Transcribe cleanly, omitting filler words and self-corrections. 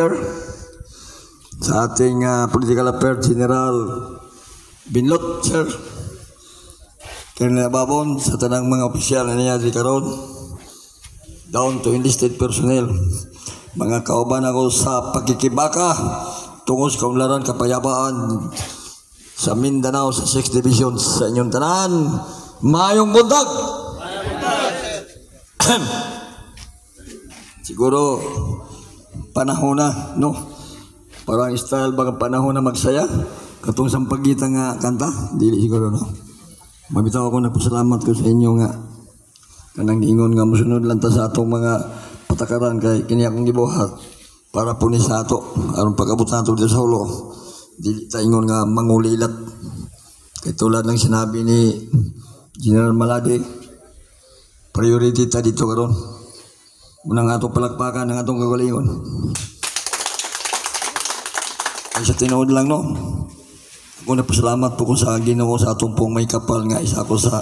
Secretary, sa ating Political Affairs General Binlot, sir, Colonel Babon, sa tanang mga opisyal na niya di karon, down to enlisted personnel, mga kauban ako sa pagkikibaka tungos kaunlaran kapayapaan sa Mindanao sa 6 Division sa inyong tanan. Mayong buntag! Siguro panahon na, no? Parang style baka panahon na magsaya katong sampagita nga kanta, dili siguro, no? Mabitaw ako, nagpasalamat ko sa inyo nga kanang ingon nga musunod lang ta sa atong mga patakaran kay kini akong gibuhat para po ni sa ato aron pag-abot nato dito sa ulo, dili ta ingon nga mangulilat kay tulad ng sinabi ni General Malade, priority ta dito karon. Unang atong palakpakan ng atong kagalingon. Ay sa tinuod lang, no? Ako napasalamat po ko sa Ginoo sa atong pong may kapal nga isa ko sa